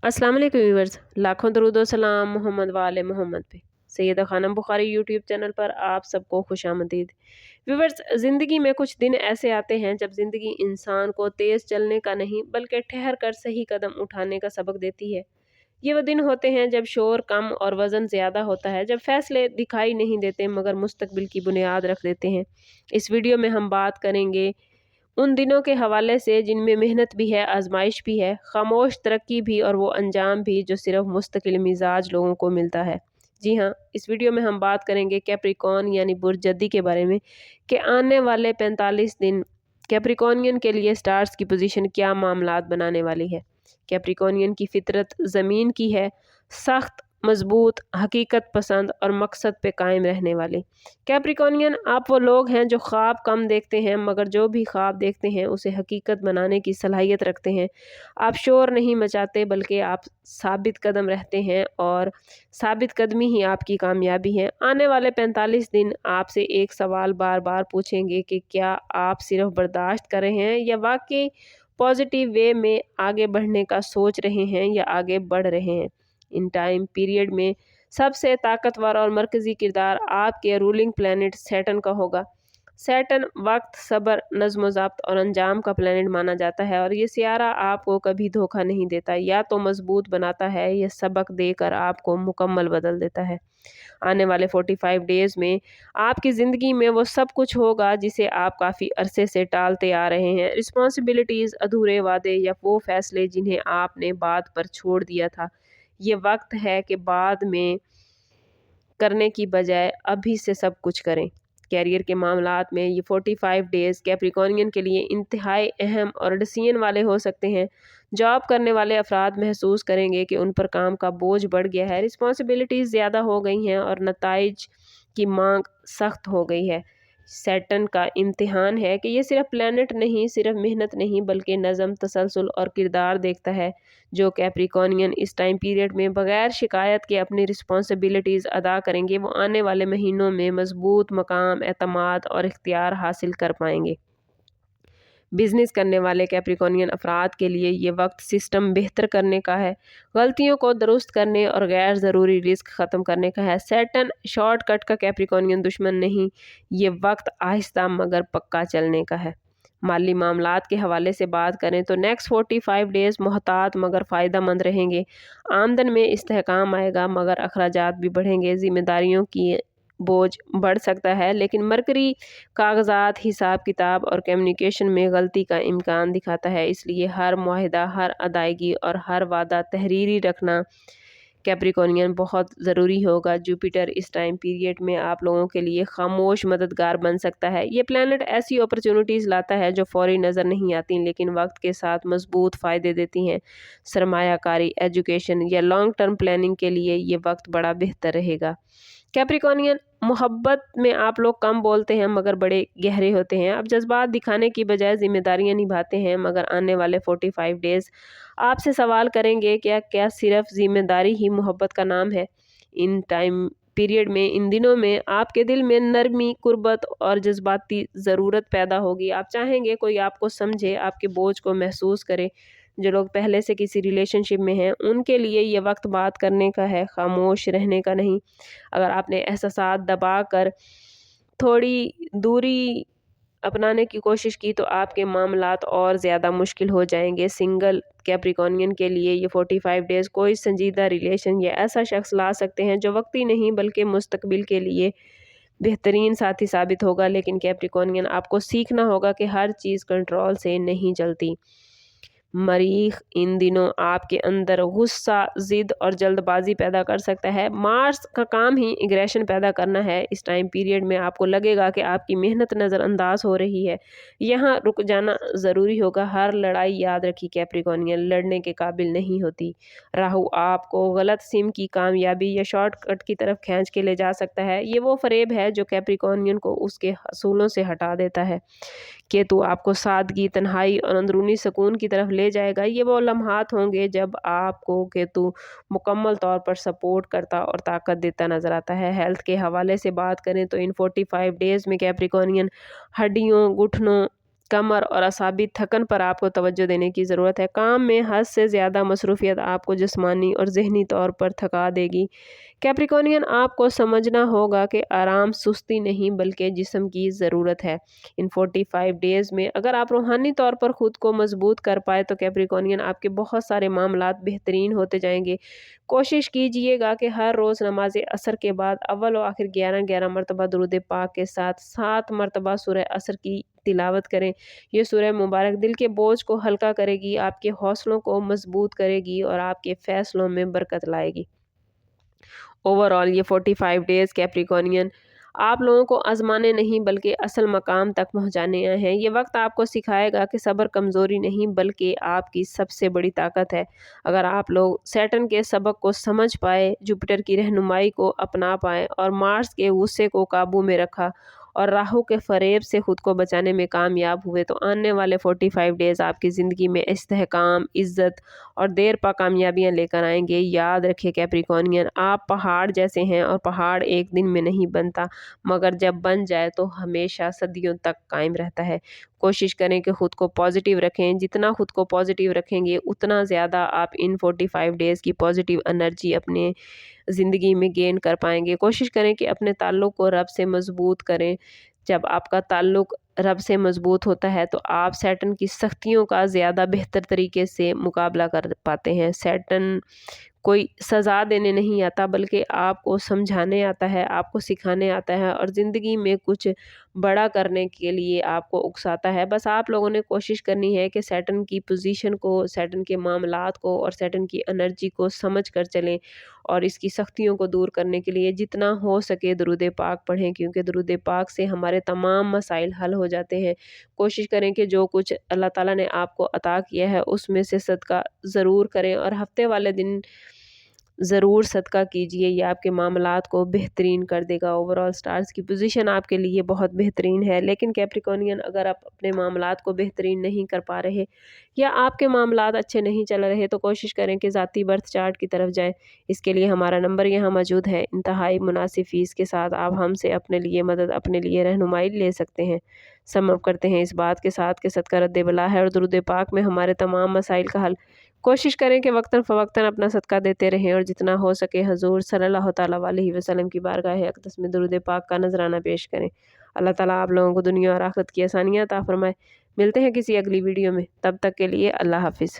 अस्सलाम वालेकुम व्यूअर्स, लाखों दरूद व सलाम मोहम्मद वाले मोहम्मद पे। सैयदा खानम बुखारी यूट्यूब चैनल पर आप सबको खुशामदीद। व्यूअर्स, ज़िंदगी में कुछ दिन ऐसे आते हैं जब ज़िंदगी इंसान को तेज़ चलने का नहीं बल्कि ठहर कर सही कदम उठाने का सबक देती है। ये वो दिन होते हैं जब शोर कम और वज़न ज़्यादा होता है, जब फैसले दिखाई नहीं देते मगर मुस्तकबिल की बुनियाद रख देते हैं। इस वीडियो में हम बात करेंगे उन दिनों के हवाले से जिनमें मेहनत भी है, आजमाइश भी है, खामोश तरक्की भी और वो अंजाम भी जो सिर्फ मुस्तकिल मिजाज लोगों को मिलता है। जी हाँ, इस वीडियो में हम बात करेंगे कैप्रिकॉर्न यानी बुर्जदी के बारे में कि आने वाले 45 दिन कैप्रिकॉर्नियन के लिए स्टार्स की पोजीशन क्या मामलात बनाने वाली है। कैप्रिकॉर्नियन की फितरत ज़मीन की है, सख्त, मजबूत, हकीकत पसंद और मकसद पे कायम रहने वाली। कैप्रिकॉर्नियन आप वो लोग हैं जो ख्वाब कम देखते हैं मगर जो भी ख्वाब देखते हैं उसे हकीकत बनाने की सलाहियत रखते हैं। आप शोर नहीं मचाते बल्कि आप साबित कदम रहते हैं और साबित कदमी ही आपकी कामयाबी है। आने वाले 45 दिन आपसे एक सवाल बार बार पूछेंगे कि क्या आप सिर्फ बर्दाश्त कर रहे हैं या वाकई पॉजिटिव वे में आगे बढ़ने का सोच रहे हैं या आगे बढ़ रहे हैं। इन टाइम पीरियड में सबसे ताकतवर और मरकज़ी किरदार आपके रूलिंग प्लैनेट सैटर्न का होगा। सैटर्न वक्त, सब्र, नज़्म व ज़ब्त और अंजाम का प्लैनेट माना जाता है और ये सियारा आपको कभी धोखा नहीं देता, या तो मजबूत बनाता है या सबक देकर आपको मुकम्मल बदल देता है। आने वाले 45 डेज़ में आपकी ज़िंदगी में वो सब कुछ होगा जिसे आप काफ़ी अरसे से टालते आ रहे हैं। रिस्पॉन्सिबिलिटीज़, अधूरे वादे या वो फैसले जिन्हें आपने बाद पर छोड़ दिया था। ये वक्त है कि बाद में करने की बजाय अभी से सब कुछ करें। कैरियर के मामलात में ये 45 डेज़ कैप्रिकॉर्नियन के लिए इंतहाई अहम और डिसीजन वाले हो सकते हैं। जॉब करने वाले अफराद महसूस करेंगे कि उन पर काम का बोझ बढ़ गया है, रिस्पॉन्सिबिलिटीज़ ज़्यादा हो गई हैं और नताइज की मांग सख्त हो गई है। सैटर्न का इम्तिहान है कि ये सिर्फ प्लैनेट नहीं, सिर्फ मेहनत नहीं बल्कि नज़म, तसलसल और किरदार देखता है। जो कैप्रिकॉर्नियन इस टाइम पीरियड में बगैर शिकायत के अपनी रिस्पॉन्सिबिलिटीज़ अदा करेंगे वो आने वाले महीनों में मजबूत मकाम, एतमाद और इख्तियार हासिल कर पाएंगे। बिजनेस करने वाले कैप्रिकॉर्नियन अफराद के लिए ये वक्त सिस्टम बेहतर करने का है, गलतियों को दुरुस्त करने और गैर ज़रूरी रिस्क ख़त्म करने का है। सैटर्न शॉर्टकट का कैप्रिकॉर्नियन दुश्मन नहीं, ये वक्त आहिस्ता मगर पक्का चलने का है। माली मामलात के हवाले से बात करें तो नेक्स्ट 45 डेज़ मोहतात मगर फ़ायदा मंद रहेंगे। आमदन में इस्तेहकाम आएगा मगर अखराजात भी बढ़ेंगे। ज़िम्मेदारियों की बोझ बढ़ सकता है लेकिन मरकरी कागज़ात, हिसाब किताब और कम्युनिकेशन में गलती का इम्कान दिखाता है, इसलिए हर मुआहिदा, हर अदायगी और हर वादा तहरीरी रखना कैप्रिकॉर्नियन बहुत ज़रूरी होगा। जुपिटर इस टाइम पीरियड में आप लोगों के लिए खामोश मददगार बन सकता है। ये प्लैनेट ऐसी अपॉर्चुनिटीज़ लाता है जो फौरी नज़र नहीं आती लेकिन वक्त के साथ मजबूत फ़ायदे देती हैं। सरमायाकारी, एजुकेशन या लॉन्ग टर्म प्लानिंग के लिए ये वक्त बड़ा बेहतर रहेगा। कैप्रिकॉर्नियन मोहब्बत में आप लोग कम बोलते हैं मगर बड़े गहरे होते हैं। आप जज्बात दिखाने की बजाय जिम्मेदारियां निभाते हैं मगर आने वाले 45 डेज़ आपसे सवाल करेंगे क्या क्या सिर्फ जिम्मेदारी ही मोहब्बत का नाम है। इन टाइम पीरियड में, इन दिनों में आपके दिल में नरमी, कुर्बत और जज्बाती ज़रूरत पैदा होगी। आप चाहेंगे कोई आपको समझे, आपके बोझ को महसूस करे। जो लोग पहले से किसी रिलेशनशिप में हैं उनके लिए ये वक्त बात करने का है, खामोश रहने का नहीं। अगर आपने एहसासात दबा कर थोड़ी दूरी अपनाने की कोशिश की तो आपके मामलात और ज़्यादा मुश्किल हो जाएंगे। सिंगल कैप्रिकॉर्नियन के लिए ये 45 डेज़ कोई संजीदा रिलेशन या ऐसा शख्स ला सकते हैं जो वक्ती नहीं बल्कि मुस्तकबिल के लिए बेहतरीन साथी साबित होगा। लेकिन कैप्रिकॉर्नियन आपको सीखना होगा कि हर चीज़ कंट्रोल से नहीं चलती। मरीख इन दिनों आपके अंदर गुस्सा, ज़िद और जल्दबाजी पैदा कर सकता है। मार्स का काम ही एग्रेशन पैदा करना है। इस टाइम पीरियड में आपको लगेगा कि आपकी मेहनत नज़रअंदाज हो रही है, यहाँ रुक जाना ज़रूरी होगा। हर लड़ाई, याद रखी कैप्रिकॉर्नियन, लड़ने के काबिल नहीं होती। राहु आपको गलत सिम की कामयाबी या शॉर्टकट की तरफ खींच के ले जा सकता है। ये वो फरेब है जो कैप्रिकॉर्नियन को उसके असूलों से हटा देता है। केतु आपको सादगी, तन्हाई और अंदरूनी सुकून की तरफ ले जाएगा। ये वो लम्हात होंगे जब आपको केतु मुकम्मल तौर पर सपोर्ट करता और ताकत देता नजर आता है। हेल्थ के हवाले से बात करें तो इन 45 डेज़ में कैप्रिकॉर्नियन हड्डियों, घुटनों कमर और असाबी थकन पर आपको तवज्जो देने की ज़रूरत है। काम में हद से ज़्यादा मसरूफ़ियत आपको जिस्मानी और ज़हनी तौर पर थका देगी। कैप्रिकॉर्नियन, आपको समझना होगा कि आराम सुस्ती नहीं बल्कि जिस्म की ज़रूरत है। इन 45 डेज़ में अगर आप रूहानी तौर पर ख़ुद को मजबूत कर पाए तो कैप्रिकॉर्नियन आपके बहुत सारे मामलात बेहतरीन होते जाएंगे। कोशिश कीजिएगा कि हर रोज़ नमाज असर के बाद अव्वल व आखिर 11-11 मरतबा दुरूद पाक के साथ 7 मरतबा सूरह असर की तिलावत करें। ये सूरह मुबारक दिल के बोझ को हल्का करेगी, आपके हौसलों को मजबूत करेगी और आपके फ़ैसलों में बरकत लाएगी। ओवरऑल ये 45 डेज़ कैप्रिकॉर्नियन आप लोगों को आजमाने नहीं बल्कि असल मकाम तक पहुंचाने आए हैं। ये वक्त आपको सिखाएगा कि सब्र कमज़ोरी नहीं बल्कि आपकी सबसे बड़ी ताकत है। अगर आप लोग सैटर्न के सबक को समझ पाए, जुपिटर की रहनुमाई को अपना पाए और मार्स के गुस्से को काबू में रखा और राहु के फ़रेब से ख़ुद को बचाने में कामयाब हुए तो आने वाले 45 डेज़ आपकी ज़िंदगी में इस्तेहकाम, इज़्ज़त और देर पा कामयाबियाँ लेकर आएंगे। याद रखिए कैप्रिकॉर्नियन, आप पहाड़ जैसे हैं और पहाड़ एक दिन में नहीं बनता, मगर जब बन जाए तो हमेशा सदियों तक कायम रहता है। कोशिश करें कि ख़ुद को पॉजिटिव रखें। जितना ख़ुद को पॉजिटिव रखेंगे उतना ज़्यादा आप इन 45 डेज़ की पॉजिटिव एनर्जी अपने ज़िंदगी में गेन कर पाएंगे। कोशिश करें कि अपने ताल्लुक़ को रब से मजबूत करें। जब आपका ताल्लुक़ रब से मजबूत होता है तो आप सैटर्न की सख्तियों का ज़्यादा बेहतर तरीके से मुकाबला कर पाते हैं। सैटर्न कोई सज़ा देने नहीं आता बल्कि आपको समझाने आता है, आपको सिखाने आता है और ज़िंदगी में कुछ बड़ा करने के लिए आपको उकसाता है। बस आप लोगों ने कोशिश करनी है कि सैटर्न की पोजीशन को, सैटर्न के मामलात को और सैटर्न की एनर्जी को समझ कर चलें और इसकी सख्तियों को दूर करने के लिए जितना हो सके दुरूद पाक पढ़ें, क्योंकि दुरूद पाक से हमारे तमाम मसाइल हल हो जाते हैं। कोशिश करें कि जो कुछ अल्लाह ताला ने आपको अता किया है उसमें से सदका ज़रूर करें और हफ्ते वाले दिन ज़रूर सदका कीजिए। ये आपके मामलात को बेहतरीन कर देगा। ओवरऑल स्टार्स की पोजीशन आपके लिए बहुत बेहतरीन है, लेकिन कैप्रिकॉर्नियन अगर आप अपने मामलात को बेहतरीन नहीं कर पा रहे या आपके मामलात अच्छे नहीं चल रहे तो कोशिश करें कि ज़ाती बर्थ चार्ट की तरफ जाएं। इसके लिए हमारा नंबर यहाँ मौजूद है। इंतहाई मुनासिब फ़ीस के साथ आप हमसे अपने लिए मदद, अपने लिए रहनुमाई ले सकते हैं। समअप करते हैं इस बात के साथ कि सदका रद्द बला है और दुरूद पाक में हमारे तमाम मसाइल का हल। कोशिश करें कि वक्तन फ़वक्तन अपना सदका देते रहें और जितना हो सके हजूर सल्लल्लाहु ताला अलैहि वसल्लम की बारगाह अक़दस में दुरूद पाक का नजराना पेश करें। अल्लाह ताला आप लोगों को दुनिया और आखिरत की आसानियाँ अता फरमाए। मिलते हैं किसी अगली वीडियो में, तब तक के लिए अल्लाह हाफिज़।